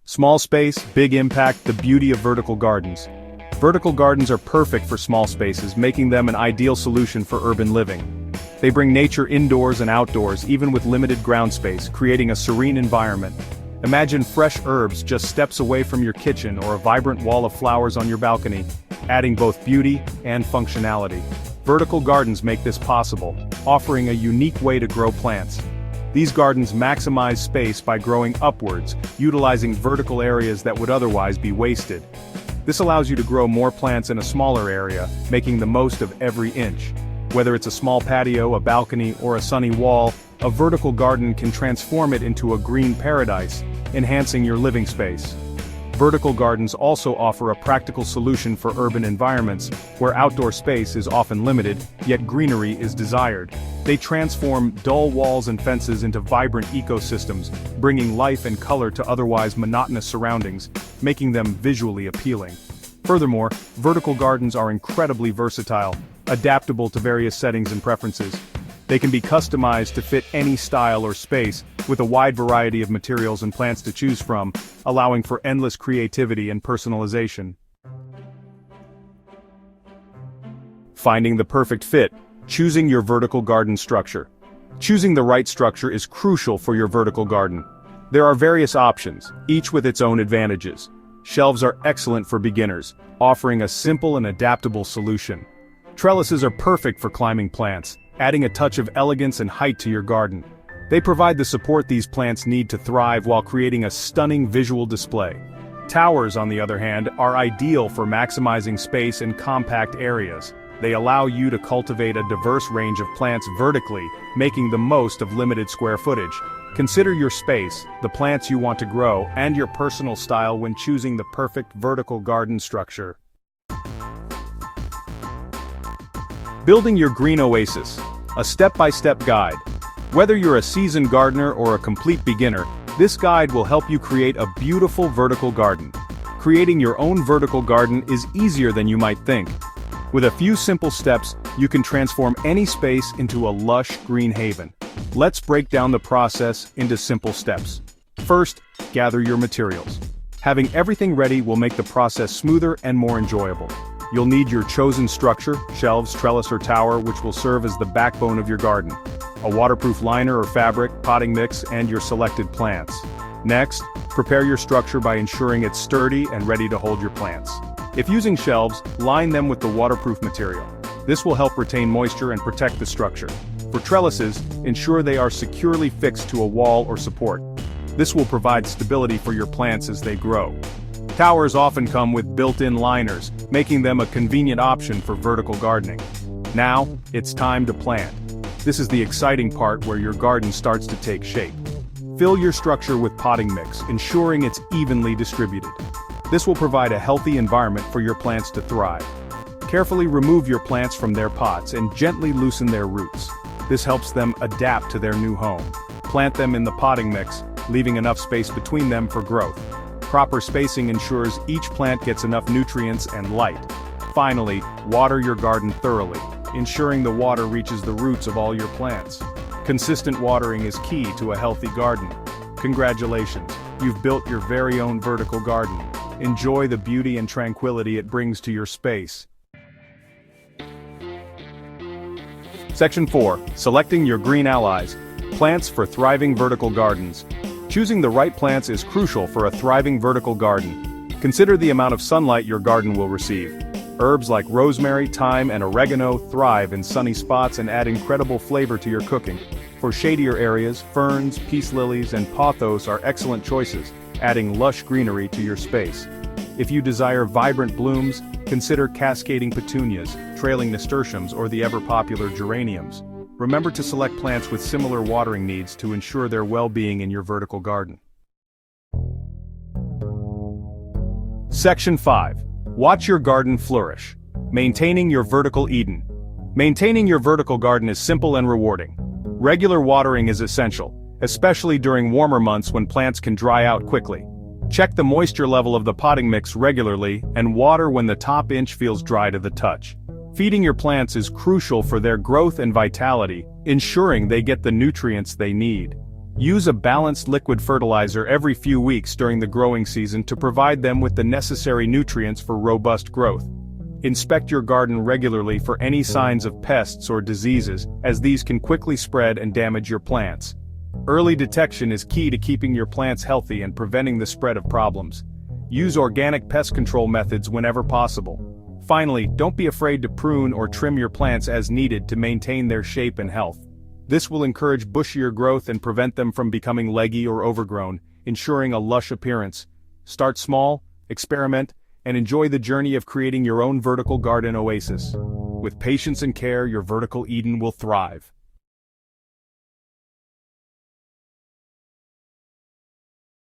Small space, big impact, the beauty of vertical gardens. Vertical gardens are perfect for small spaces, making them an ideal solution for urban living. They bring nature indoors and outdoors, even with limited ground space, creating a serene environment. Imagine fresh herbs just steps away from your kitchen or a vibrant wall of flowers on your balcony, adding both beauty and functionality. Vertical gardens make this possible, offering a unique way to grow plants. These gardens maximize space by growing upwards, utilizing vertical areas that would otherwise be wasted. This allows you to grow more plants in a smaller area, making the most of every inch. Whether it's a small patio, a balcony, or a sunny wall, a vertical garden can transform it into a green paradise, enhancing your living space. Vertical gardens also offer a practical solution for urban environments, where outdoor space is often limited, yet greenery is desired. They transform dull walls and fences into vibrant ecosystems, bringing life and color to otherwise monotonous surroundings, making them visually appealing. Furthermore, vertical gardens are incredibly versatile, adaptable to various settings and preferences. They can be customized to fit any style or space, with a wide variety of materials and plants to choose from, allowing for endless creativity and personalization. Finding the perfect fit. Choosing your vertical garden structure. Choosing the right structure is crucial for your vertical garden. There are various options, each with its own advantages. Shelves are excellent for beginners, offering a simple and adaptable solution. Trellises are perfect for climbing plants, adding a touch of elegance and height to your garden. They provide the support these plants need to thrive while creating a stunning visual display. Towers, on the other hand, are ideal for maximizing space in compact areas. They allow you to cultivate a diverse range of plants vertically, making the most of limited square footage. Consider your space, the plants you want to grow, and your personal style when choosing the perfect vertical garden structure. Building your green oasis. A step-by-step guide. Whether you're a seasoned gardener or a complete beginner, this guide will help you create a beautiful vertical garden. Creating your own vertical garden is easier than you might think. With a few simple steps, you can transform any space into a lush green haven. Let's break down the process into simple steps. First, gather your materials. Having everything ready will make the process smoother and more enjoyable. You'll need your chosen structure, shelves, trellis or tower, which will serve as the backbone of your garden. A waterproof liner or fabric, potting mix, and your selected plants. Next, prepare your structure by ensuring it's sturdy and ready to hold your plants. If using shelves, line them with the waterproof material. This will help retain moisture and protect the structure. For trellises, ensure they are securely fixed to a wall or support. This will provide stability for your plants as they grow. Towers often come with built-in liners, making them a convenient option for vertical gardening. Now, it's time to plant. This is the exciting part where your garden starts to take shape. Fill your structure with potting mix, ensuring it's evenly distributed. This will provide a healthy environment for your plants to thrive. Carefully remove your plants from their pots and gently loosen their roots. This helps them adapt to their new home. Plant them in the potting mix, leaving enough space between them for growth. Proper spacing ensures each plant gets enough nutrients and light. Finally, water your garden thoroughly, ensuring the water reaches the roots of all your plants. Consistent watering is key to a healthy garden. Congratulations, you've built your very own vertical garden. Enjoy the beauty and tranquility it brings to your space. Section 4. Selecting your green allies. Plants for thriving vertical gardens. Choosing the right plants is crucial for a thriving vertical garden. Consider the amount of sunlight your garden will receive. Herbs like rosemary, thyme, and oregano thrive in sunny spots and add incredible flavor to your cooking. For shadier areas, ferns, peace lilies, and pothos are excellent choices, adding lush greenery to your space. If you desire vibrant blooms, consider cascading petunias, trailing nasturtiums, or the ever-popular geraniums. Remember to select plants with similar watering needs to ensure their well-being in your vertical garden. Section 5. Watch your garden flourish. Maintaining your vertical Eden. Maintaining your vertical garden is simple and rewarding. Regular watering is essential, especially during warmer months when plants can dry out quickly. Check the moisture level of the potting mix regularly and water when the top inch feels dry to the touch. Feeding your plants is crucial for their growth and vitality, ensuring they get the nutrients they need. Use a balanced liquid fertilizer every few weeks during the growing season to provide them with the necessary nutrients for robust growth. Inspect your garden regularly for any signs of pests or diseases, as these can quickly spread and damage your plants. Early detection is key to keeping your plants healthy and preventing the spread of problems. Use organic pest control methods whenever possible. Finally, don't be afraid to prune or trim your plants as needed to maintain their shape and health. This will encourage bushier growth and prevent them from becoming leggy or overgrown, ensuring a lush appearance. Start small, experiment, and enjoy the journey of creating your own vertical garden oasis. With patience and care, your vertical Eden will thrive.